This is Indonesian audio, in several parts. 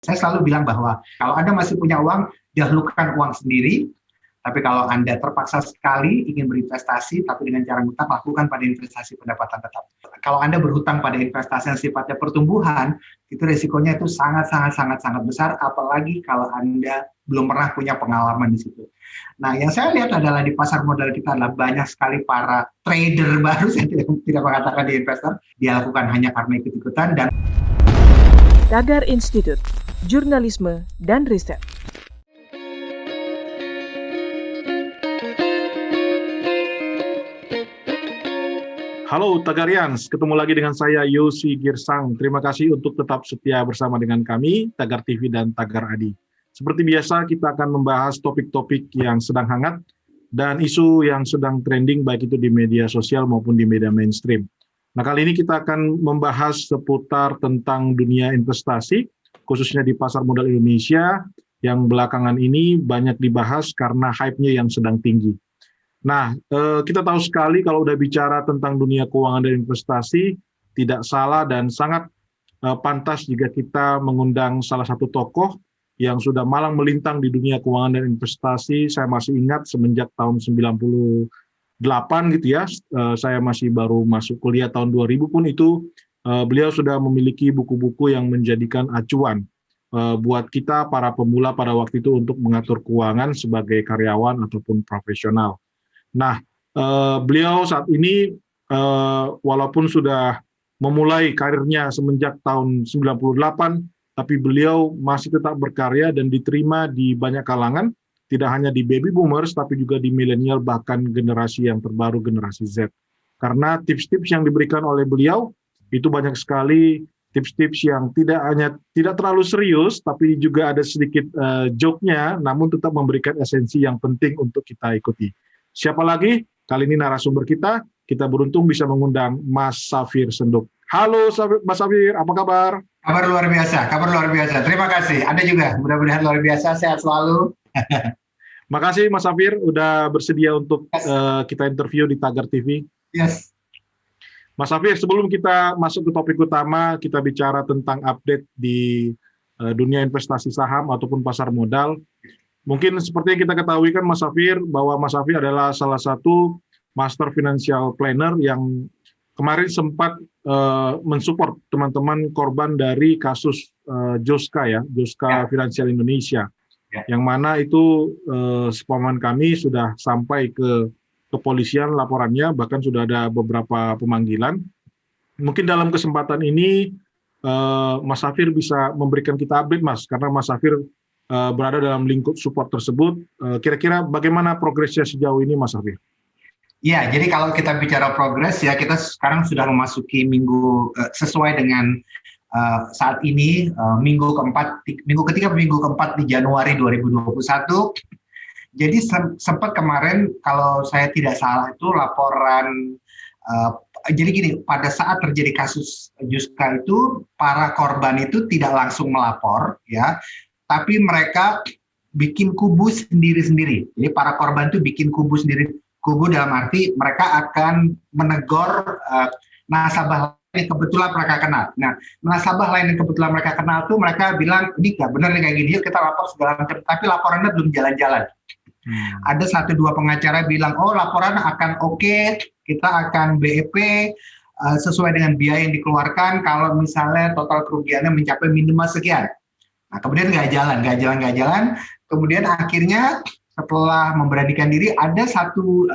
Saya selalu bilang bahwa kalau Anda masih punya uang, dahulukan uang sendiri. Tapi kalau Anda terpaksa sekali ingin berinvestasi, tapi dengan cara ngutang, lakukan pada investasi pendapatan tetap. Kalau Anda berhutang pada investasi yang sifatnya pertumbuhan, itu resikonya itu sangat besar, apalagi kalau Anda belum pernah punya pengalaman di situ. Nah, yang saya lihat adalah di pasar modal kita adalah banyak sekali para trader baru, saya tidak mengatakan di investor, dia lakukan hanya karena ikut-ikutan. Dan Tagar Institute, Jurnalisme dan Riset. Halo Tagarians, ketemu lagi dengan saya Yosi Girsang. Terima kasih untuk tetap setia bersama dengan kami, Tagar TV dan Tagar Adi. Seperti biasa, kita akan membahas topik-topik yang sedang hangat dan isu yang sedang trending baik itu di media sosial maupun di media mainstream. Nah, kali ini kita akan membahas seputar tentang dunia investasi, khususnya di pasar modal Indonesia, yang belakangan ini banyak dibahas karena hype-nya yang sedang tinggi. Nah, kita tahu sekali kalau udah bicara tentang dunia keuangan dan investasi, tidak salah dan sangat pantas jika kita mengundang salah satu tokoh yang sudah malang melintang di dunia keuangan dan investasi. Saya masih ingat semenjak tahun 98 gitu ya, saya masih baru masuk kuliah tahun 2000 pun itu, beliau sudah memiliki buku-buku yang menjadikan acuan buat kita para pemula pada waktu itu untuk mengatur keuangan sebagai karyawan ataupun profesional. Nah, beliau saat ini walaupun sudah memulai karirnya semenjak tahun 98, tapi beliau masih tetap berkarya dan diterima di banyak kalangan, tidak hanya di baby boomers, tapi juga di milenial, bahkan generasi yang terbaru, generasi Z. Karena tips-tips yang diberikan oleh beliau, itu banyak sekali tips-tips yang tidak terlalu serius, tapi juga ada sedikit joke-nya, namun tetap memberikan esensi yang penting untuk kita ikuti. Siapa lagi? Kali ini narasumber kita beruntung bisa mengundang Mas Safir Senduk. Halo Mas Safir, apa kabar? Kabar luar biasa. Terima kasih. Anda juga, mudah-mudahan luar biasa, sehat selalu. Makasih Mas Safir, udah bersedia untuk kita interview di Tagar TV. Yes. Mas Safir, sebelum kita masuk ke topik utama, kita bicara tentang update di dunia investasi saham ataupun pasar modal. Mungkin seperti yang kita ketahui kan Mas Safir, bahwa Mas Safir adalah salah satu master financial planner yang kemarin sempat mensupport teman-teman korban dari kasus Joska Financial Indonesia, yang mana itu sepaman kami sudah sampai ke kepolisian laporannya, bahkan sudah ada beberapa pemanggilan. Mungkin dalam kesempatan ini Mas Safir bisa memberikan kita update, Mas, karena Mas Safir berada dalam lingkup support tersebut. Kira-kira bagaimana progresnya sejauh ini, Mas Safir? Ya, jadi kalau kita bicara progres, ya kita sekarang sudah memasuki minggu sesuai dengan saat ini minggu keempat di Januari 2021. Jadi sempat kemarin kalau saya tidak salah itu laporan. Jadi gini, pada saat terjadi kasus Juska itu para korban itu tidak langsung melapor, ya. Tapi mereka bikin kubu sendiri-sendiri. Jadi para korban itu bikin kubu sendiri. Kubu dalam arti mereka akan menegur nasabah lain yang kebetulan mereka kenal. Nah, nasabah lain yang kebetulan mereka kenal tuh mereka bilang, ini nggak benar nih kayak gini, yuk kita lapor segala macam. Tapi laporannya belum jalan-jalan. Ada 1-2 pengacara bilang, oh laporan akan oke, kita akan BEP sesuai dengan biaya yang dikeluarkan kalau misalnya total kerugiannya mencapai minimal sekian. Nah, kemudian nggak jalan. Kemudian akhirnya setelah memberanikan diri ada satu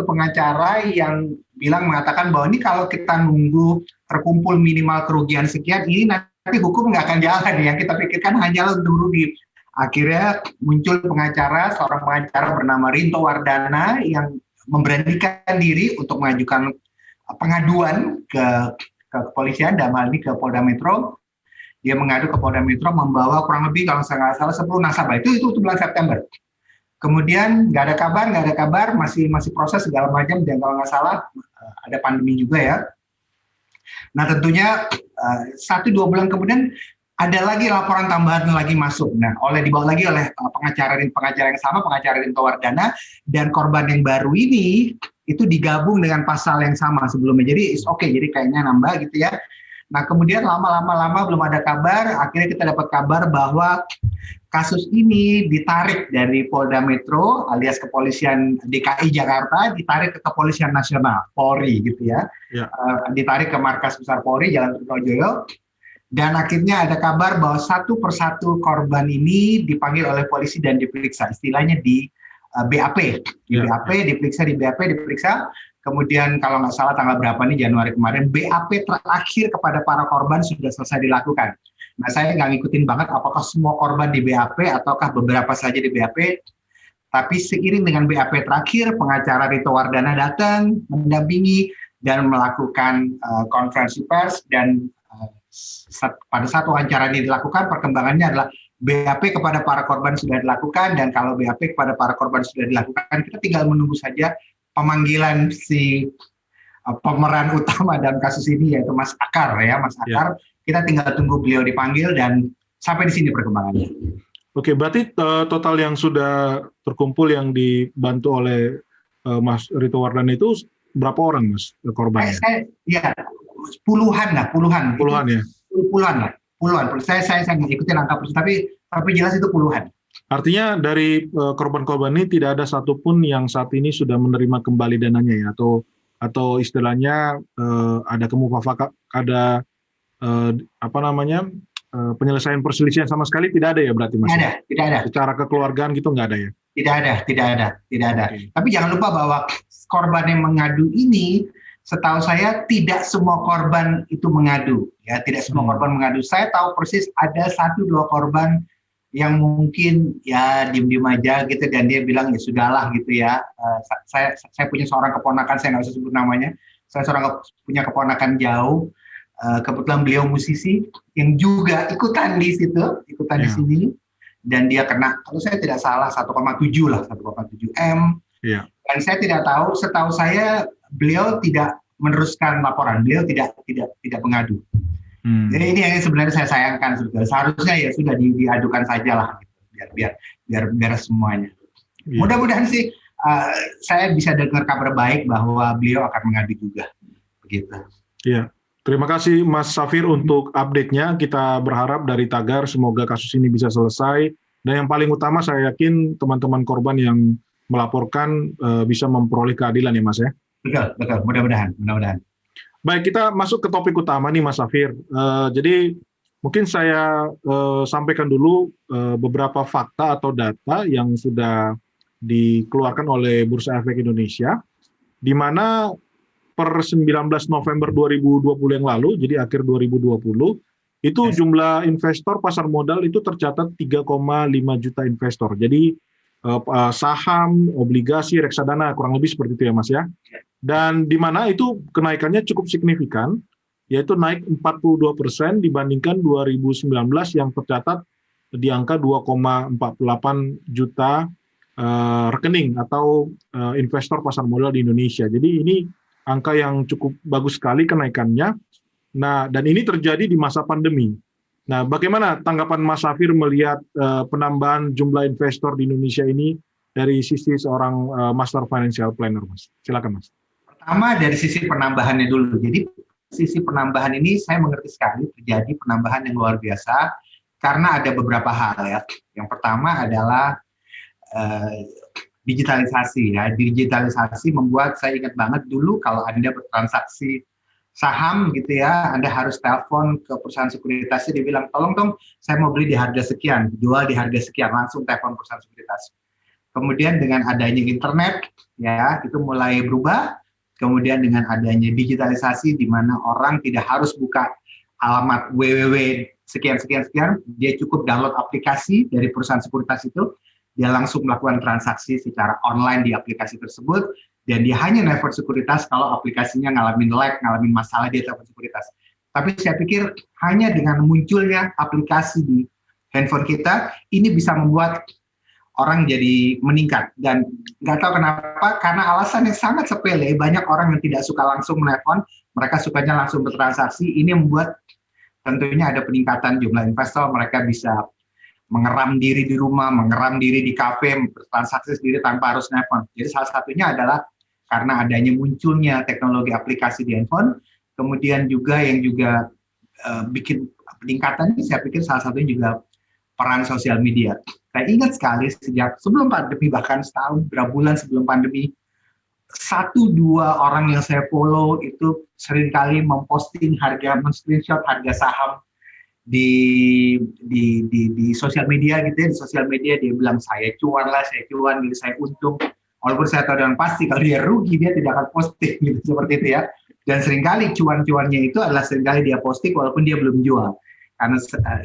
pengacara yang mengatakan bahwa ini kalau kita nunggu terkumpul minimal kerugian sekian, ini nanti hukum nggak akan jalan. Yang kita pikirkan hanyalah untung rugi. Akhirnya muncul seorang pengacara bernama Rinto Wardana yang memberanikan diri untuk mengajukan pengaduan ke kepolisian, dan hal ini ke Polda Metro. Dia mengadu ke Polda Metro membawa kurang lebih kalau saya nggak salah 10 nasabah. Itu bulan September. Kemudian nggak ada kabar, masih proses segala macam, dan kalau nggak salah ada pandemi juga ya. Nah tentunya 1-2 bulan kemudian ada lagi laporan tambahan lagi masuk. Nah dibawa lagi oleh pengacara yang sama, pengacara Rinto Wardana, dan korban yang baru ini itu digabung dengan pasal yang sama sebelumnya. Jadi oke, jadi kayaknya nambah gitu ya. Nah, kemudian lama belum ada kabar, akhirnya kita dapat kabar bahwa kasus ini ditarik dari Polda Metro alias Kepolisian DKI Jakarta, ditarik ke Kepolisian Nasional, Polri gitu ya. Ya. Ditarik ke markas besar Polri, Jalan Trunojoyo. Dan akhirnya ada kabar bahwa satu persatu korban ini dipanggil oleh polisi dan diperiksa, istilahnya di BAP, diperiksa. Kemudian kalau nggak salah tanggal berapa nih, Januari kemarin, BAP terakhir kepada para korban sudah selesai dilakukan. Nah, saya nggak ngikutin banget apakah semua korban di BAP ataukah beberapa saja di BAP. Tapi seiring dengan BAP terakhir, pengacara Rito Wardana datang, mendampingi, dan melakukan konferensi pers, dan pada saat wawancara ini dilakukan, perkembangannya adalah BAP kepada para korban sudah dilakukan, dan kalau BAP kepada para korban sudah dilakukan, kita tinggal menunggu saja pemanggilan si pemeran utama dalam kasus ini, yaitu Mas Akar ya, Mas Akar. Kita tinggal tunggu beliau dipanggil, dan sampai di sini perkembangannya. Oke, berarti total yang sudah terkumpul yang dibantu oleh Mas Rito Wardana itu berapa orang, Mas, korbannya? Puluhan ya. Puluhan. Saya nggak ikutin angka persis, tapi jelas itu puluhan. Artinya dari korban-korban ini tidak ada satupun yang saat ini sudah menerima kembali dananya ya, atau istilahnya ada kemufafakat, ada penyelesaian perselisihan sama sekali tidak ada ya berarti, Mas? Tidak ada. Secara kekeluargaan gitu nggak ada ya? Tidak ada. Okay. Tapi jangan lupa bahwa korban yang mengadu ini, setahu saya tidak semua korban itu mengadu, ya, tidak semua korban mengadu. Saya tahu persis ada 1-2 korban yang mungkin ya diem-diem aja gitu, dan dia bilang ya sudahlah gitu ya. Saya punya seorang keponakan, saya nggak usah sebut namanya. Saya punya keponakan jauh. Kebetulan beliau musisi yang juga ikutan di di sini, dan dia kena, kalau saya tidak salah 1,7 M. Yeah. Dan saya tidak tahu, setahu saya beliau tidak meneruskan laporan, beliau tidak mengadu. Jadi ini yang sebenarnya saya sayangkan sebetulnya. Seharusnya ya sudah diadukan saja lah, gitu, biar semuanya. Yeah. Mudah-mudahan sih saya bisa dengar kabar baik bahwa beliau akan mengadu juga, begitu. Iya. Terima kasih Mas Safir untuk update-nya. Kita berharap dari Tagar semoga kasus ini bisa selesai. Dan yang paling utama saya yakin teman-teman korban yang melaporkan bisa memperoleh keadilan ya Mas ya. Betul. Mudah-mudahan. Baik, kita masuk ke topik utama nih Mas Safir. Jadi mungkin saya sampaikan dulu beberapa fakta atau data yang sudah dikeluarkan oleh Bursa Efek Indonesia, di mana per 19 November 2020 yang lalu, jadi akhir 2020, itu jumlah investor pasar modal itu tercatat 3,5 juta investor. Jadi saham, obligasi, reksadana, kurang lebih seperti itu ya Mas ya. Dan di mana itu kenaikannya cukup signifikan, yaitu naik 42% dibandingkan 2019 yang tercatat di angka 2,48 juta rekening atau investor pasar modal di Indonesia. Jadi ini angka yang cukup bagus sekali kenaikannya. Nah, dan ini terjadi di masa pandemi. Nah, bagaimana tanggapan Mas Safir melihat penambahan jumlah investor di Indonesia ini dari sisi seorang master financial planner, Mas? Silakan, Mas. Pertama dari sisi penambahannya dulu. Jadi sisi penambahan ini saya mengerti sekali terjadi penambahan yang luar biasa karena ada beberapa hal ya. Yang pertama adalah digitalisasi ya. Digitalisasi membuat saya ingat banget dulu kalau Anda bertransaksi saham gitu ya, Anda harus telepon ke perusahaan sekuritasnya, dia bilang tolong dong saya mau beli di harga sekian, jual di harga sekian, langsung telepon perusahaan sekuritas. Kemudian dengan adanya internet ya, itu mulai berubah. Kemudian dengan adanya digitalisasi di mana orang tidak harus buka alamat www sekian, dia cukup download aplikasi dari perusahaan sekuritas itu, dia langsung melakukan transaksi secara online di aplikasi tersebut, dan dia hanya nelpon sekuritas kalau aplikasinya ngalamin lag, ngalamin masalah, dia telepon sekuritas. Tapi saya pikir hanya dengan munculnya aplikasi di handphone kita, ini bisa membuat orang jadi meningkat. Dan nggak tahu kenapa, karena alasan yang sangat sepele, banyak orang yang tidak suka langsung menelpon, mereka sukanya langsung bertransaksi, ini membuat tentunya ada peningkatan jumlah investor, mereka bisa mengeram diri di rumah, mengeram diri di kafe, bertransaksi sendiri tanpa harus nelpon. Jadi salah satunya adalah karena adanya munculnya teknologi aplikasi di handphone, kemudian juga yang juga bikin peningkatan ini saya pikir salah satunya juga peran sosial media. Saya ingat sekali sejak sebelum pandemi, bahkan setahun berapa bulan sebelum pandemi, 1-2 orang yang saya follow itu seringkali memposting men-screenshot harga saham di sosial media gitu ya. Di sosial media dia bilang saya cuan, gitu, saya untung. Walaupun saya tahu dengan pasti kalau dia rugi dia tidak akan posting gitu, seperti itu ya. Dan seringkali cuan-cuannya itu adalah seringkali dia posting walaupun dia belum jual. Karena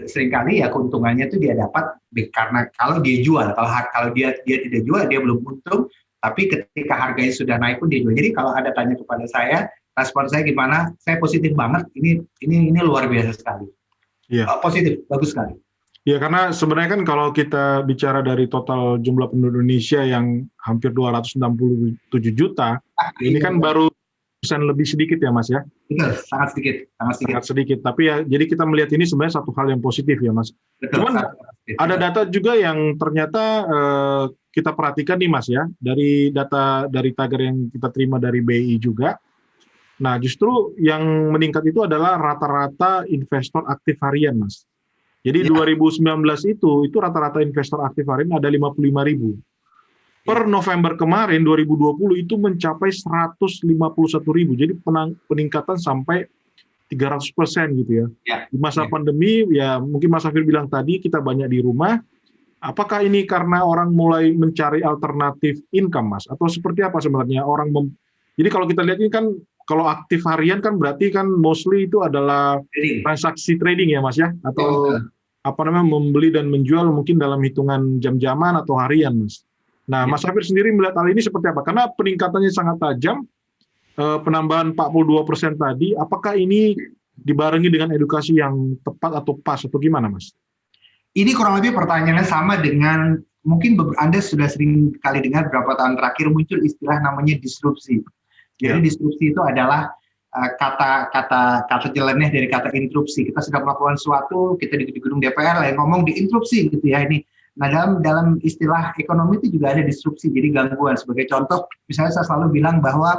seringkali ya keuntungannya itu dia dapat karena kalau dia jual, kalau dia tidak jual dia belum untung, tapi ketika harganya sudah naik pun dia jual. Jadi kalau ada tanya kepada saya, respon saya gimana? Saya positif banget. Ini luar biasa sekali. Iya. Positif, bagus sekali. Ya, karena sebenarnya kan kalau kita bicara dari total jumlah penduduk Indonesia yang hampir 267 juta, ini kan baru persen lebih sedikit ya Mas ya? Betul, sangat sedikit. Sangat sedikit, tapi ya jadi kita melihat ini sebenarnya satu hal yang positif ya Mas. Betul, cuman ada data juga yang ternyata kita perhatikan nih Mas ya, dari data dari Tagar yang kita terima dari BI juga. Nah justru yang meningkat itu adalah rata-rata investor aktif harian Mas. Jadi 2019 itu rata-rata investor aktif harian ada 55.000. Per November kemarin 2020 itu mencapai 151.000. Jadi peningkatan sampai 300% gitu ya. Di masa pandemi ya mungkin Mas Safir bilang tadi kita banyak di rumah. Apakah ini karena orang mulai mencari alternatif income Mas? Atau seperti apa sebenarnya jadi kalau kita lihat ini kan kalau aktif harian kan berarti kan mostly itu adalah transaksi trading ya Mas ya, atau membeli dan menjual mungkin dalam hitungan jam-jaman atau harian Mas. Nah Mas Safir sendiri melihat hal ini seperti apa? Karena peningkatannya sangat tajam, penambahan 42% tadi, apakah ini dibarengi dengan edukasi yang tepat atau pas atau gimana Mas? Ini kurang lebih pertanyaannya sama dengan mungkin Anda sudah sering kali dengar beberapa tahun terakhir muncul istilah namanya disrupsi. Jadi disrupsi itu adalah kata jeleneh dari kata interupsi. Kita sedang melakukan sesuatu, kita di gedung DPR yang ngomong diinterupsi gitu ya ini. Nah dalam istilah ekonomi itu juga ada disrupsi, jadi gangguan. Sebagai contoh, misalnya saya selalu bilang bahwa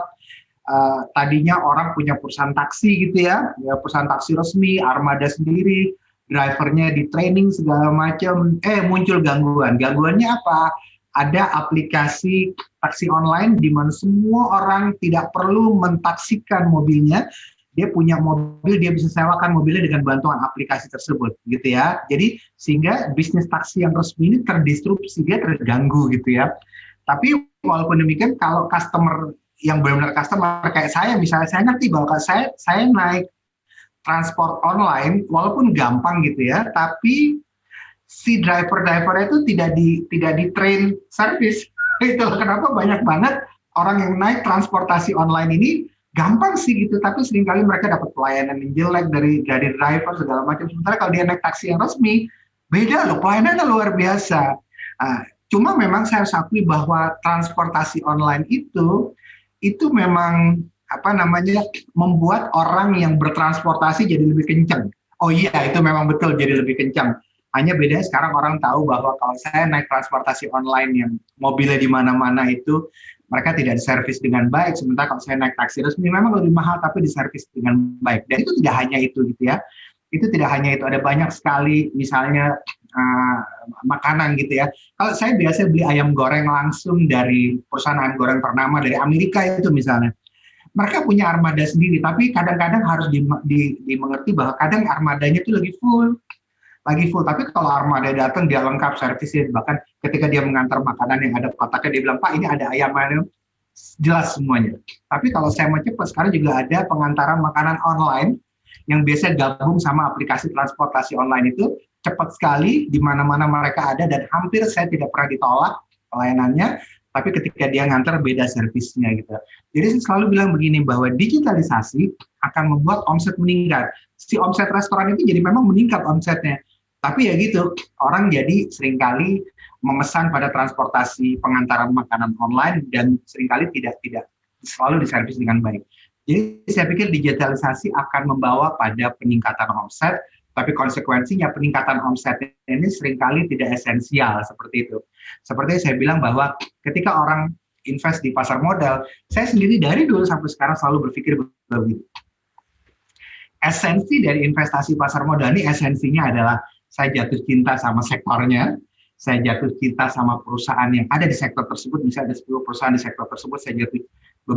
tadinya orang punya perusahaan taksi gitu ya perusahaan taksi resmi, armada sendiri, drivernya di training segala macam, muncul gangguan. Gangguannya apa? Ada aplikasi taksi online di mana semua orang tidak perlu mentaksikan mobilnya, dia punya mobil, dia bisa sewakan mobilnya dengan bantuan aplikasi tersebut, gitu ya. Jadi sehingga bisnis taksi yang resmi ini terdisrupsi, dia terganggu, gitu ya. Tapi walaupun demikian, kalau customer yang benar-benar customer kayak saya, misalnya saya ngerti bahwa saya naik transport online, walaupun gampang gitu ya, tapi si driver-drivernya itu tidak di train service. Itulah kenapa banyak banget orang yang naik transportasi online ini gampang sih gitu, tapi seringkali mereka dapat pelayanan yang jelek dari driver segala macam. Sementara kalau dia naik taksi yang resmi, beda loh, pelayanannya luar biasa. Cuma memang saya harus akui bahwa transportasi online itu memang membuat orang yang bertransportasi jadi lebih kencang. Oh iya, itu memang betul jadi lebih kencang. Hanya bedanya sekarang orang tahu bahwa kalau saya naik transportasi online yang mobilnya di mana-mana itu mereka tidak diservis dengan baik. Sementara kalau saya naik taksi resmi memang lebih mahal tapi diservis dengan baik. Dan itu tidak hanya itu gitu ya. Itu tidak hanya itu, ada banyak sekali misalnya makanan gitu ya. Kalau saya biasa beli ayam goreng langsung dari perusahaan ayam goreng ternama dari Amerika itu misalnya. Mereka punya armada sendiri, tapi kadang-kadang harus dimengerti bahwa kadang armadanya itu lagi full. Tapi kalau armada datang dia lengkap servisnya, bahkan ketika dia mengantar makanan yang ada kotaknya dia bilang, Pak ini ada ayam, jelas semuanya. Tapi kalau saya mau cepat, sekarang juga ada pengantaran makanan online yang biasa gabung sama aplikasi transportasi online itu cepat sekali, di mana-mana mereka ada dan hampir saya tidak pernah ditolak pelayanannya, tapi ketika dia ngantar beda servisnya gitu. Jadi saya selalu bilang begini, bahwa digitalisasi akan membuat omset meningkat. Si omset restoran itu jadi memang meningkat omsetnya. Tapi ya gitu, orang jadi seringkali memesan pada transportasi pengantaran makanan online dan seringkali tidak selalu diservis dengan baik. Jadi saya pikir digitalisasi akan membawa pada peningkatan omset, tapi konsekuensinya peningkatan omset ini seringkali tidak esensial seperti itu. Seperti saya bilang bahwa ketika orang invest di pasar modal, saya sendiri dari dulu sampai sekarang selalu berpikir begitu. esensi dari investasi pasar modal ini esensinya adalah saya jatuh cinta sama sektornya, saya jatuh cinta sama perusahaan yang ada di sektor tersebut, misalnya ada 10 perusahaan di sektor tersebut, saya jatuh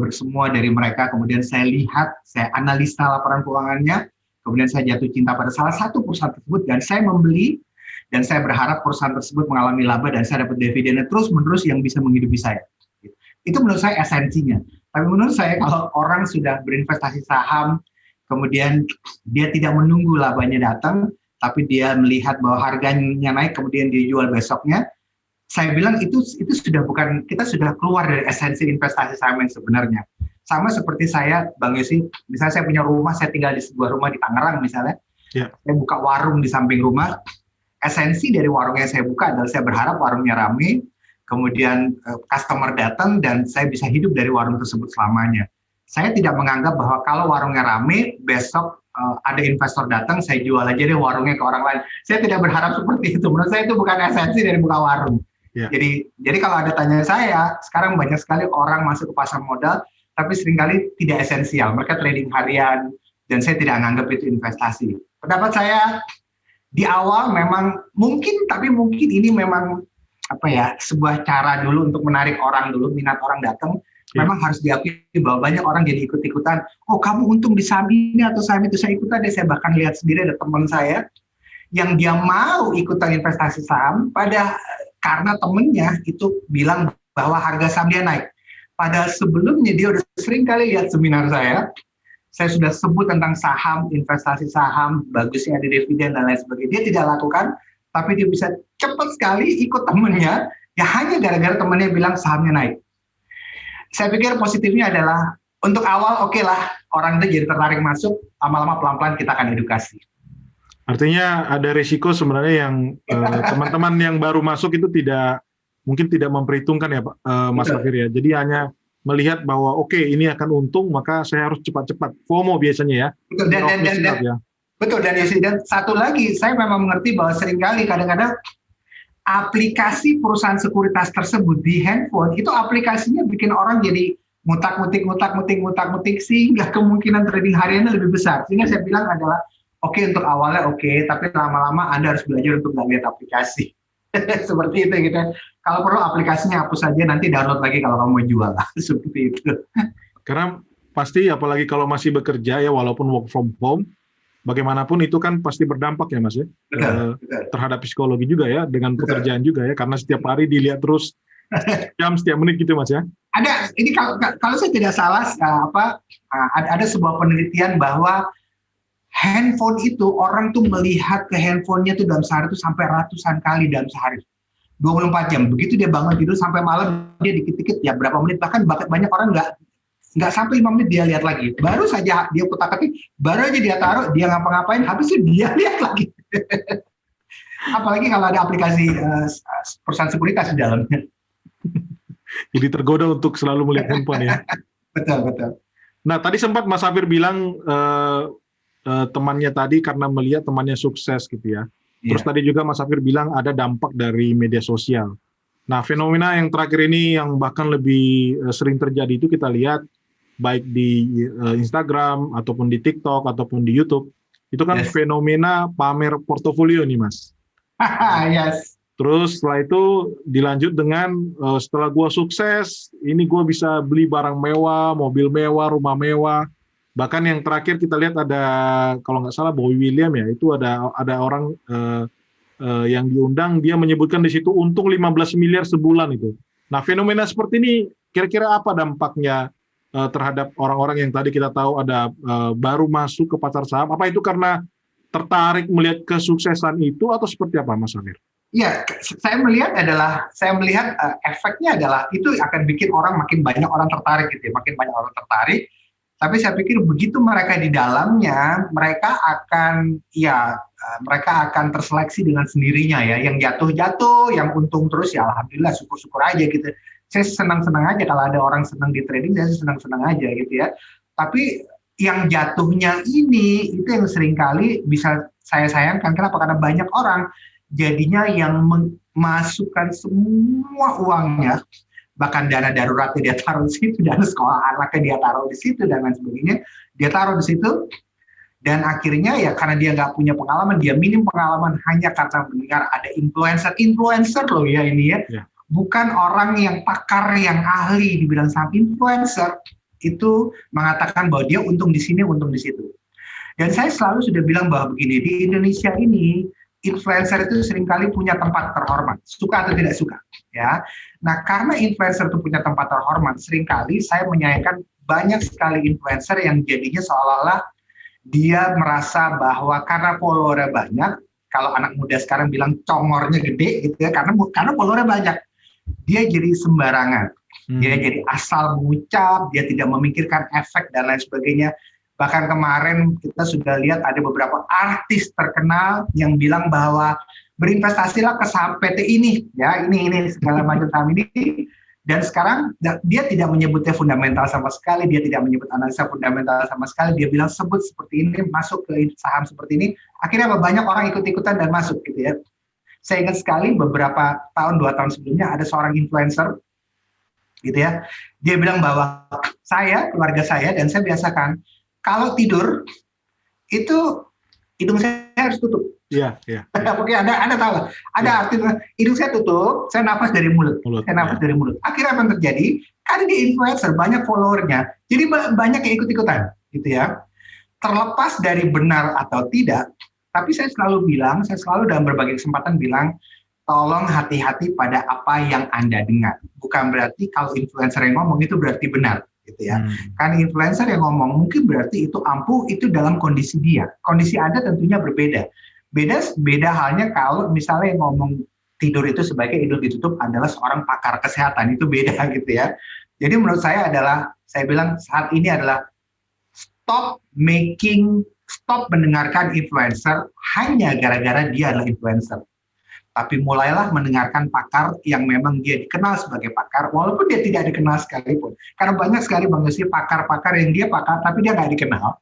semua dari mereka, kemudian saya lihat, saya analisa laporan keuangannya, kemudian saya jatuh cinta pada salah satu perusahaan tersebut, dan saya membeli, dan saya berharap perusahaan tersebut mengalami laba, dan saya dapat dividennya terus-menerus yang bisa menghidupi saya. Itu menurut saya esensinya. Tapi menurut saya kalau orang sudah berinvestasi saham, kemudian dia tidak menunggu labanya datang, tapi dia melihat bahwa harganya naik, kemudian dia jual besoknya, saya bilang itu sudah bukan, kita sudah keluar dari esensi investasi saham yang sebenarnya. Sama seperti saya, Bang Yosi, misalnya saya punya rumah, saya tinggal di sebuah rumah di Tangerang misalnya, saya buka warung di samping rumah, esensi dari warung yang saya buka adalah saya berharap warungnya ramai, kemudian customer datang, dan saya bisa hidup dari warung tersebut selamanya. Saya tidak menganggap bahwa kalau warungnya ramai, besok ada investor datang, saya jual aja deh warungnya ke orang lain. Saya tidak berharap seperti itu. Menurut saya itu bukan esensi dari buka warung. Jadi kalau ada tanya saya, sekarang banyak sekali orang masuk ke pasar modal, tapi seringkali tidak esensial. Mereka trading harian, dan saya tidak menganggap itu investasi. Pendapat saya di awal memang mungkin, tapi mungkin ini memang sebuah cara dulu untuk menarik orang dulu, minat orang datang. Memang harus diakui bahwa banyak orang jadi ikut-ikutan. Oh, kamu untung di saham ini atau saham itu, saya ikutan deh. Saya bahkan lihat sendiri ada teman saya yang dia mau ikutan investasi saham karena temennya itu bilang bahwa harga saham dia naik. Padahal sebelumnya dia udah sering kali lihat seminar saya sudah sebut tentang saham, investasi saham, bagusnya ada dividen dan lain sebagainya. Dia tidak lakukan, tapi dia bisa cepat sekali ikut temennya, ya hanya gara-gara temennya bilang sahamnya naik. Saya pikir positifnya adalah untuk awal oke lah, orang itu jadi tertarik masuk, lama-lama pelan-pelan kita akan edukasi. Artinya ada risiko sebenarnya yang teman-teman yang baru masuk itu mungkin tidak memperhitungkan ya Pak Mas Safir ya. Jadi hanya melihat bahwa oke, ini akan untung, maka saya harus cepat-cepat. FOMO biasanya ya. Betul, dan satu lagi, saya memang mengerti bahwa seringkali kadang-kadang aplikasi perusahaan sekuritas tersebut di handphone, itu aplikasinya bikin orang jadi ngutak-ngutik, sehingga kemungkinan trading hariannya lebih besar. Sehingga saya bilang adalah, oke, untuk awalnya oke, tapi lama-lama Anda harus belajar untuk nggak lihat aplikasi. Seperti itu gitu. Kalau perlu aplikasinya hapus saja, nanti download lagi kalau kamu mau jual. Seperti itu. Karena pasti apalagi kalau masih bekerja ya, walaupun work from home, bagaimanapun itu kan pasti berdampak ya Mas ya, betul. Terhadap psikologi juga ya, dengan pekerjaan juga ya, karena setiap hari dilihat terus setiap menit gitu Mas ya. Ada, ini kalau saya tidak salah, ada sebuah penelitian bahwa handphone itu, orang tuh melihat ke handphonenya tuh dalam sehari itu sampai ratusan kali dalam sehari. 24 jam, begitu dia bangun tidur sampai malam, dia dikit-dikit ya berapa menit, bahkan banyak orang nggak sampai 5 menit dia lihat lagi. Baru saja dia kutak-katik, baru aja dia taruh, dia ngapa-ngapain, habis itu dia lihat lagi. Apalagi kalau ada aplikasi perusahaan sekuritas di dalamnya. Jadi tergoda untuk selalu melihat handphone ya. Betul. Nah, tadi sempat Mas Safir bilang temannya tadi karena melihat temannya sukses gitu ya. Terus tadi juga Mas Safir bilang ada dampak dari media sosial. Nah, fenomena yang terakhir ini yang bahkan lebih sering terjadi itu kita lihat baik di Instagram, ataupun di TikTok, ataupun di YouTube, itu kan fenomena pamer portofolio nih Mas. Yes. Terus setelah itu dilanjut dengan setelah gua sukses, ini gua bisa beli barang mewah, mobil mewah, rumah mewah. Bahkan yang terakhir kita lihat ada, kalau nggak salah Boy William ya, itu ada orang yang diundang, dia menyebutkan di situ untung 15 miliar sebulan itu. Nah, fenomena seperti ini kira-kira apa dampaknya terhadap orang-orang yang tadi kita tahu ada baru masuk ke pasar saham? Apa itu karena tertarik melihat kesuksesan itu atau seperti apa Mas Safir? Ya, saya melihat efeknya adalah itu akan bikin makin banyak orang tertarik gitu ya, makin banyak orang tertarik. Tapi saya pikir begitu mereka di dalamnya, mereka akan terseleksi dengan sendirinya ya. Yang jatuh, yang untung terus ya alhamdulillah, syukur-syukur aja gitu. Saya senang-senang aja kalau ada orang senang di trading, saya senang-senang aja gitu ya. Tapi yang jatuhnya ini, itu yang seringkali bisa saya sayangkan. Kenapa? Karena banyak orang jadinya yang memasukkan semua uangnya, bahkan dana daruratnya dia taruh di situ, dana sekolah anaknya dia taruh di situ, dan lain sebagainya, dia taruh di situ. Dan akhirnya ya karena dia nggak punya pengalaman, dia minim pengalaman hanya karena mendengar ada influencer loh ya ini ya. Ya. Bukan orang yang pakar, yang ahli di bidang saham. Influencer itu mengatakan bahwa dia untung di sini, untung di situ. Dan saya selalu sudah bilang bahwa begini, di Indonesia ini influencer itu seringkali punya tempat terhormat, suka atau tidak suka, ya. Nah, karena influencer itu punya tempat terhormat, seringkali saya menyayangkan banyak sekali influencer yang jadinya seolah-olah dia merasa bahwa karena followernya banyak, kalau anak muda sekarang bilang congornya gede gitu ya, karena followernya banyak, dia jadi sembarangan, dia jadi asal mengucap, dia tidak memikirkan efek dan lain sebagainya. Bahkan kemarin kita sudah lihat ada beberapa artis terkenal yang bilang bahwa berinvestasilah ke saham PT ini, ya ini segala macam saham ini. Dan sekarang dia tidak menyebutnya fundamental sama sekali, dia tidak menyebut analisa fundamental sama sekali, dia bilang sebut seperti ini, masuk ke saham seperti ini, akhirnya banyak orang ikut-ikutan dan masuk gitu ya. Saya ingat sekali beberapa tahun, 2 tahun sebelumnya ada seorang influencer gitu ya, dia bilang bahwa keluarga saya dan saya biasakan, kalau tidur itu hidung saya harus tutup. Iya. Oke, Anda tahu, ada arti hidung saya tutup, saya nafas dari mulut. Dari mulut. Akhirnya apa yang terjadi? Karena dia influencer, banyak followernya, jadi banyak yang ikut-ikutan, gitu ya. Terlepas dari benar atau tidak, tapi saya selalu dalam berbagai kesempatan bilang, tolong hati-hati pada apa yang Anda dengar. Bukan berarti kalau influencer yang ngomong itu berarti benar. Gitu ya. Kan influencer yang ngomong mungkin berarti itu ampuh, itu dalam kondisi dia. Kondisi Anda tentunya berbeda. Beda halnya kalau misalnya yang ngomong tidur itu sebagai hidung ditutup adalah seorang pakar kesehatan, itu beda gitu ya. Jadi menurut saya bilang saat ini adalah stop mendengarkan influencer hanya gara-gara dia adalah influencer. Tapi mulailah mendengarkan pakar yang memang dia dikenal sebagai pakar, walaupun dia tidak dikenal sekalipun. Karena banyak sekali Bang Yosi pakar-pakar yang dia pakar, tapi dia nggak dikenal,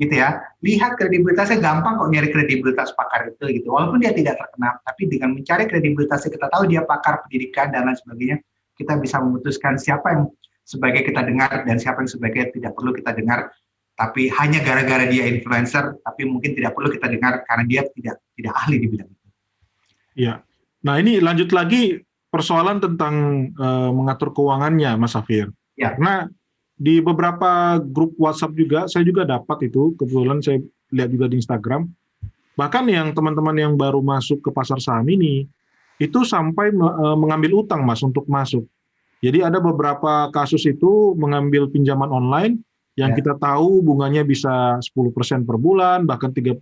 gitu ya. Lihat kredibilitasnya, gampang kok nyari kredibilitas pakar itu, gitu. Walaupun dia tidak terkenal, tapi dengan mencari kredibilitasnya, kita tahu dia pakar pendidikan dan lain sebagainya, kita bisa memutuskan siapa yang sebagai kita dengar dan siapa yang sebagai tidak perlu kita dengar. Tapi hanya gara-gara dia influencer, tapi mungkin tidak perlu kita dengar karena dia tidak ahli di bidang itu. Iya. Nah ini lanjut lagi persoalan tentang mengatur keuangannya, Mas Safir. Ya. Karena di beberapa grup WhatsApp juga, saya juga dapat itu, kebetulan saya lihat juga di Instagram, bahkan yang teman-teman yang baru masuk ke pasar saham ini, itu sampai mengambil utang, Mas, untuk masuk. Jadi ada beberapa kasus itu mengambil pinjaman online, yang kita tahu bunganya bisa 10% per bulan, bahkan 30%,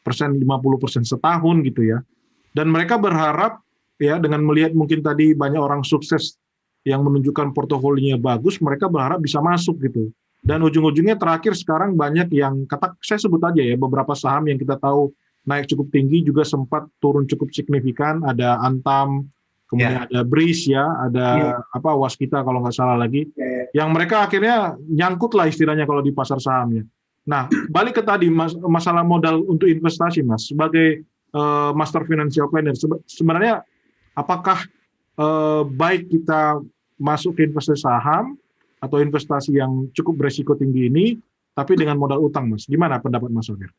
50% setahun gitu ya. Dan mereka berharap ya dengan melihat mungkin tadi banyak orang sukses yang menunjukkan portofolionya bagus, mereka berharap bisa masuk gitu. Dan ujung-ujungnya terakhir sekarang banyak yang saya sebut aja ya, beberapa saham yang kita tahu naik cukup tinggi juga sempat turun cukup signifikan. Ada Antam, kemudian ada Breeze ya, ada Waskita kalau nggak salah lagi, yang mereka akhirnya nyangkut lah istilahnya kalau di pasar sahamnya. Nah balik ke tadi masalah modal untuk investasi, Mas, sebagai Master Financial Planner, sebenarnya apakah baik kita masuk ke investasi saham atau investasi yang cukup beresiko tinggi ini, tapi dengan modal utang, Mas? Gimana pendapat Mas Safir?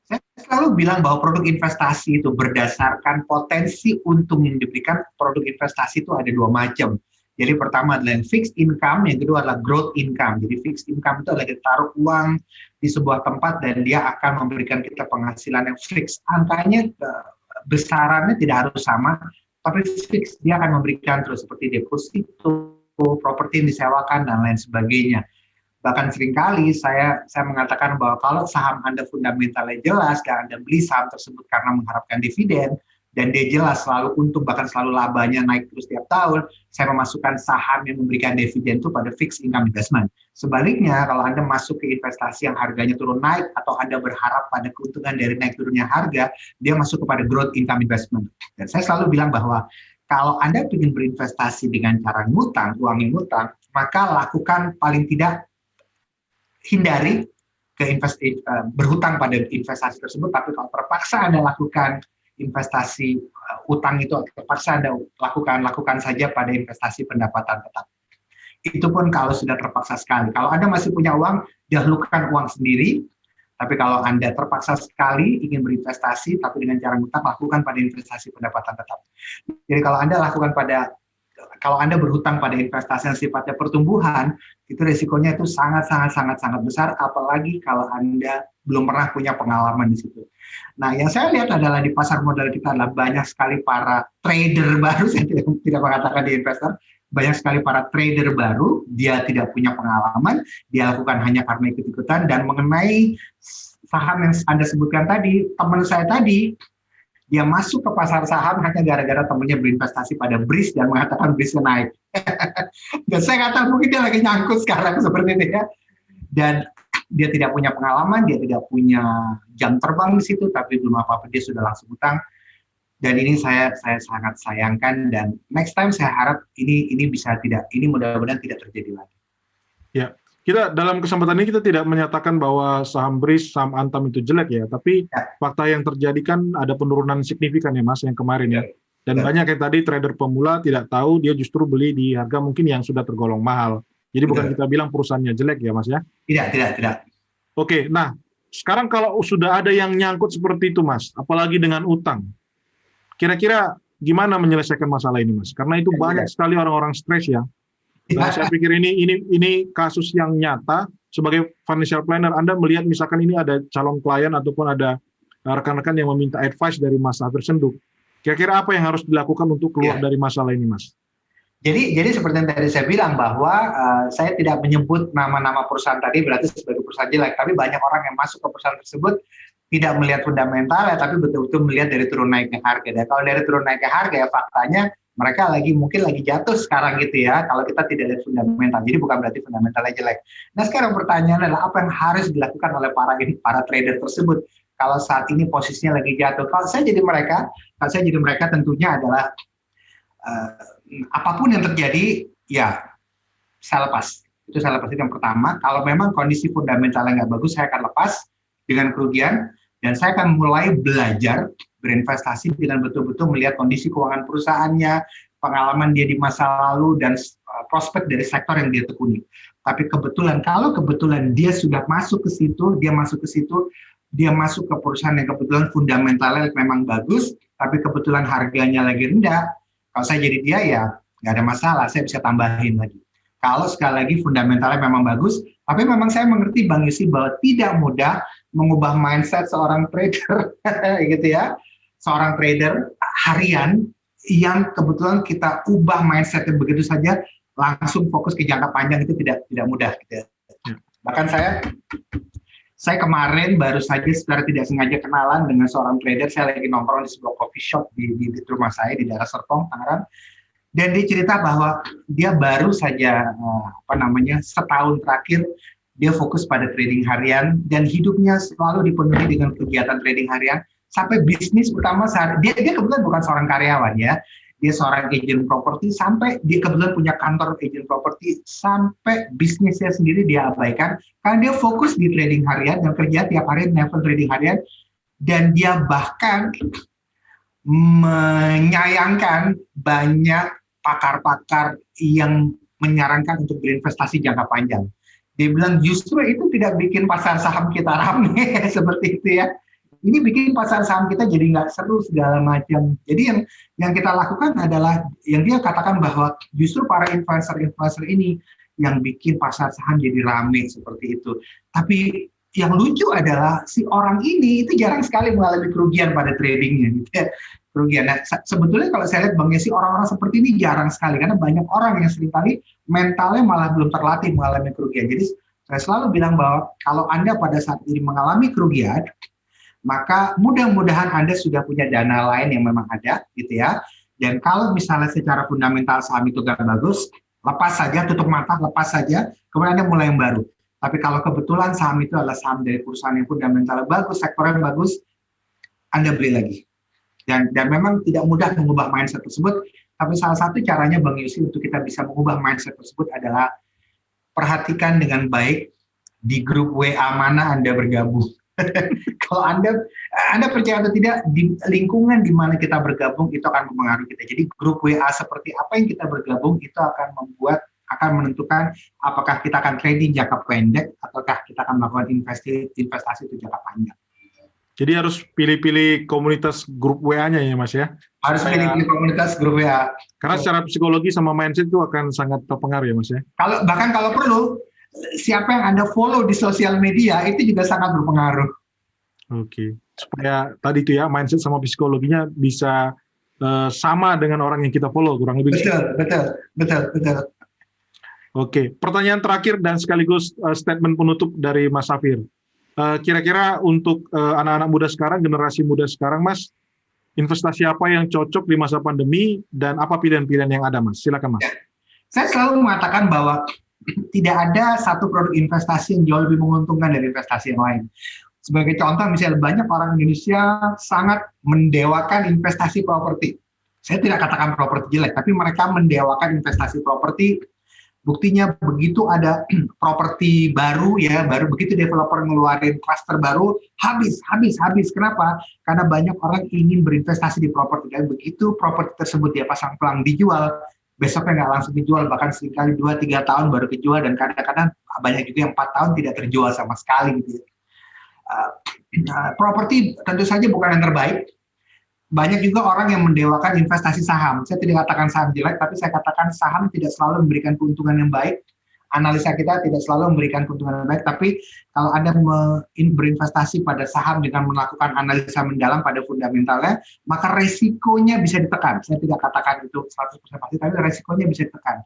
Saya selalu bilang bahwa produk investasi itu berdasarkan potensi untung yang diberikan. Produk investasi itu ada 2 macam. Jadi pertama adalah yang fixed income, yang kedua adalah growth income. Jadi fixed income itu adalah kita taruh uang di sebuah tempat dan dia akan memberikan kita penghasilan yang fix. Angkanya, besarannya tidak harus sama, tapi fix. Dia akan memberikan terus seperti deposito, properti yang disewakan, dan lain sebagainya. Bahkan seringkali saya mengatakan bahwa kalau saham Anda fundamentalnya jelas dan Anda beli saham tersebut karena mengharapkan dividen, dan dia jelas selalu untung, bahkan selalu labanya naik terus tiap tahun, saya memasukkan saham yang memberikan dividen itu pada fixed income investment. Sebaliknya, kalau Anda masuk ke investasi yang harganya turun naik, atau Anda berharap pada keuntungan dari naik turunnya harga, dia masuk kepada growth income investment. Dan saya selalu bilang bahwa kalau Anda ingin berinvestasi dengan cara ngutang, uangnya ngutang, maka lakukan paling tidak hindari berhutang pada investasi tersebut. Tapi kalau terpaksa Anda lakukan investasi utang itu, terpaksa Anda lakukan saja pada investasi pendapatan tetap. Itu pun kalau sudah terpaksa sekali. Kalau Anda masih punya uang, dahulukan uang sendiri, Tapi kalau Anda terpaksa sekali ingin berinvestasi, tapi dengan cara ngutang, lakukan pada investasi pendapatan tetap. Jadi kalau Anda berhutang pada investasi yang sifatnya pertumbuhan, itu risikonya itu sangat besar, apalagi kalau Anda belum pernah punya pengalaman di situ. Nah, yang saya lihat adalah di pasar modal kita adalah banyak sekali para trader baru, saya tidak mengatakan di investor, banyak sekali para trader baru, dia tidak punya pengalaman, dia lakukan hanya karena ikut-ikutan, dan mengenai saham yang Anda sebutkan tadi, teman saya tadi, dia masuk ke pasar saham hanya gara-gara temannya berinvestasi pada BRIS dan mengatakan BRIS naik. Dan saya nggak tahu, mungkin dia lagi nyangkut sekarang seperti itu ya. Dan dia tidak punya pengalaman, dia tidak punya jam terbang di situ, tapi belum apa-apa dia sudah langsung utang. Dan ini saya sangat sayangkan, dan next time saya harap ini mudah-mudahan tidak terjadi lagi. Ya, kita dalam kesempatan ini kita tidak menyatakan bahwa saham BRIS, saham Antam itu jelek ya, tapi fakta yang terjadi kan ada penurunan signifikan ya Mas yang kemarin ya. Dan banyak yang tadi trader pemula tidak tahu, dia justru beli di harga mungkin yang sudah tergolong mahal. Jadi bukan kita bilang perusahaannya jelek ya Mas ya? Tidak. Oke, nah sekarang kalau sudah ada yang nyangkut seperti itu Mas, apalagi dengan utang, kira-kira gimana menyelesaikan masalah ini Mas? Karena itu banyak sekali orang-orang stres ya. Dan saya pikir ini kasus yang nyata. Sebagai financial planner, Anda melihat misalkan ini ada calon klien ataupun ada rekan-rekan yang meminta advice dari Mas Hafir Senduk. Kira-kira apa yang harus dilakukan untuk keluar dari masalah ini Mas? Jadi seperti yang tadi saya bilang bahwa saya tidak menyebut nama-nama perusahaan tadi berarti sebagai perusahaan jelek, tapi banyak orang yang masuk ke perusahaan tersebut tidak melihat fundamental ya, tapi betul-betul melihat dari turun naiknya harga. Dan kalau dari turun naiknya harga ya faktanya mereka mungkin lagi jatuh sekarang gitu ya, kalau kita tidak lihat fundamental. Jadi bukan berarti fundamentalnya jelek. Nah sekarang pertanyaannya adalah apa yang harus dilakukan oleh para trader tersebut kalau saat ini posisinya lagi jatuh. Kalau saya jadi mereka tentunya adalah apapun yang terjadi ya saya lepas. Itu saya lepas, itu yang pertama. Kalau memang kondisi fundamentalnya nggak bagus, saya akan lepas dengan kerugian, dan saya akan mulai belajar berinvestasi dengan betul-betul melihat kondisi keuangan perusahaannya, pengalaman dia di masa lalu, dan prospek dari sektor yang dia tekuni. Tapi kalau kebetulan dia sudah masuk ke situ, dia masuk ke perusahaan yang kebetulan fundamentalnya memang bagus, tapi kebetulan harganya lagi rendah, kalau saya jadi dia ya nggak ada masalah, saya bisa tambahin lagi. Kalau sekali lagi fundamentalnya memang bagus, tapi memang saya mengerti Bang Yusi bahwa tidak mudah mengubah mindset seorang trader, gitu ya, seorang trader harian yang kebetulan kita ubah mindsetnya begitu saja, langsung fokus ke jangka panjang itu tidak mudah, gitu ya. Bahkan saya kemarin baru saja secara tidak sengaja kenalan dengan seorang trader. Saya lagi nongkrong di sebuah coffee shop di rumah saya di daerah Serpong, Tangerang. Dan dia cerita bahwa dia baru saja setahun terakhir dia fokus pada trading harian dan hidupnya selalu dipenuhi dengan kegiatan trading harian sampai bisnis utama dia kebetulan bukan seorang karyawan ya. Dia seorang agent properti, sampai dia kebetulan punya kantor agent properti, sampai bisnisnya sendiri dia abaikan karena dia fokus di trading harian dan kerja tiap hari level trading harian. Dan dia bahkan menyayangkan banyak pakar-pakar yang menyarankan untuk berinvestasi jangka panjang. Dia bilang justru itu tidak bikin pasar saham kita ramai seperti itu ya. Ini bikin pasar saham kita jadi nggak seru segala macam. Jadi yang kita lakukan adalah yang dia katakan bahwa justru para influencer ini yang bikin pasar saham jadi ramai seperti itu. Tapi yang lucu adalah si orang ini itu jarang sekali mengalami kerugian pada tradingnya, gitu ya. Kerugian. Nah, sebetulnya kalau saya lihat Bang Yesi, orang-orang seperti ini jarang sekali karena banyak orang yang seringkali mentalnya malah belum terlatih mengalami kerugian. Jadi saya selalu bilang bahwa kalau Anda pada saat ini mengalami kerugian, maka mudah-mudahan Anda sudah punya dana lain yang memang ada, gitu ya. Dan kalau misalnya secara fundamental saham itu gak bagus, lepas saja, tutup mata, lepas saja, kemudian Anda mulai yang baru. Tapi kalau kebetulan saham itu adalah saham dari perusahaan yang fundamentalnya bagus, sektornya bagus, Anda beli lagi. Dan memang tidak mudah mengubah mindset tersebut, tapi salah satu caranya Bang Yusi untuk kita bisa mengubah mindset tersebut adalah perhatikan dengan baik di grup WA mana Anda bergabung. Kalau Anda percaya atau tidak, di lingkungan di mana kita bergabung itu akan mempengaruhi kita. Jadi grup WA seperti apa yang kita bergabung itu akan membuat akan menentukan apakah kita akan trading jangka pendek ataukah kita akan melakukan investasi itu jangka panjang. Jadi harus pilih-pilih komunitas grup WA-nya ya Mas ya? Harus pilih-pilih komunitas grup WA. Karena secara psikologi sama mindset itu akan sangat terpengaruh ya Mas ya? Bahkan kalau perlu, siapa yang Anda follow di sosial media itu juga sangat berpengaruh. Oke. Supaya tadi itu ya, mindset sama psikologinya bisa sama dengan orang yang kita follow, kurang lebih. Betul. Oke, pertanyaan terakhir dan sekaligus statement penutup dari Mas Safir. Kira-kira untuk anak-anak muda sekarang, generasi muda sekarang, Mas, investasi apa yang cocok di masa pandemi dan apa pilihan-pilihan yang ada, Mas? Silakan, Mas. Saya selalu mengatakan bahwa tidak ada satu produk investasi yang jauh lebih menguntungkan dari investasi yang lain. Sebagai contoh, misalnya banyak orang Indonesia sangat mendewakan investasi properti. Saya tidak katakan properti jelek, tapi mereka mendewakan investasi properti. Buktinya begitu ada properti baru begitu developer ngeluarin klaster baru, habis. Kenapa? Karena banyak orang ingin berinvestasi di properti, dan begitu properti tersebut dia pasang pelang dijual, besoknya nggak langsung dijual, bahkan seringkali 2-3 tahun baru dijual, dan kadang-kadang banyak juga yang 4 tahun tidak terjual sama sekali gitu ya. Properti tentu saja bukan yang terbaik. Banyak juga orang yang mendewakan investasi saham. Saya tidak katakan saham jelek, tapi saya katakan saham tidak selalu memberikan keuntungan yang baik. Analisa kita tidak selalu memberikan keuntungan yang baik, tapi kalau Anda berinvestasi pada saham dengan melakukan analisa mendalam pada fundamentalnya, maka resikonya bisa ditekan. Saya tidak katakan itu 100% pasti, tapi resikonya bisa ditekan.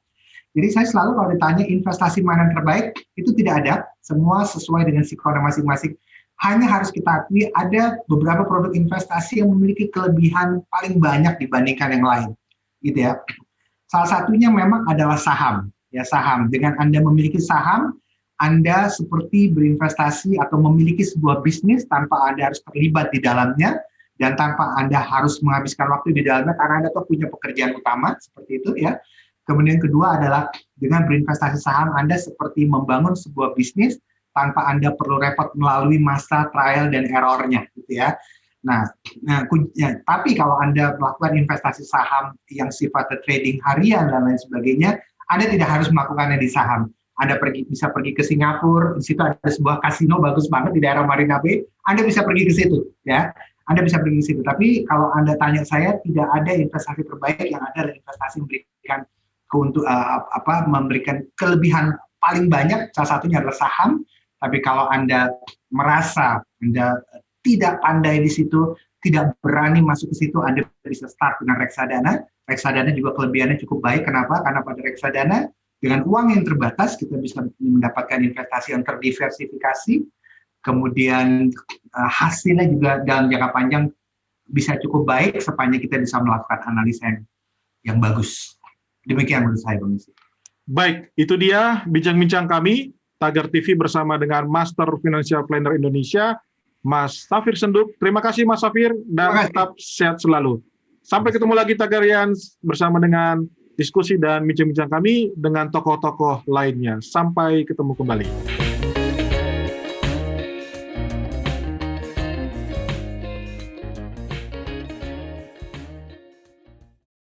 Jadi saya selalu kalau ditanya investasi mana yang terbaik, itu tidak ada. Semua sesuai dengan siklusnya masing-masing. Hanya harus kita akui ada beberapa produk investasi yang memiliki kelebihan paling banyak dibandingkan yang lain, gitu ya. Salah satunya memang adalah saham, ya saham. Dengan Anda memiliki saham, Anda seperti berinvestasi atau memiliki sebuah bisnis tanpa Anda harus terlibat di dalamnya dan tanpa Anda harus menghabiskan waktu di dalamnya karena Anda tuh punya pekerjaan utama seperti itu ya. Kemudian kedua adalah dengan berinvestasi saham Anda seperti membangun sebuah bisnis tanpa Anda perlu repot melalui masa trial dan error-nya, gitu ya. Nah, tapi kalau Anda melakukan investasi saham yang sifatnya trading harian dan lain sebagainya, Anda tidak harus melakukannya di saham. Anda bisa pergi ke Singapura, di situ ada sebuah kasino bagus banget di daerah Marina Bay, Anda bisa pergi ke situ, ya. Anda bisa pergi ke situ. Tapi kalau Anda tanya saya, tidak ada investasi terbaik, yang ada adalah investasi memberikan kelebihan paling banyak. Salah satunya adalah saham. Tapi kalau Anda merasa Anda tidak pandai di situ, tidak berani masuk ke situ, Anda bisa start dengan reksadana. Reksadana juga kelebihannya cukup baik. Kenapa? Karena pada reksadana, dengan uang yang terbatas, kita bisa mendapatkan investasi yang terdiversifikasi. Kemudian hasilnya juga dalam jangka panjang bisa cukup baik, sepanjang kita bisa melakukan analisa yang bagus. Demikian menurut saya, Bang Isi. Baik, itu dia bincang-bincang kami. Tagar TV bersama dengan Master Financial Planner Indonesia, Mas Safir Senduk. Terima kasih Mas Safir, dan tetap sehat selalu. Sampai ketemu lagi Tagarians bersama dengan diskusi dan bincang-bincang kami dengan tokoh-tokoh lainnya. Sampai ketemu kembali.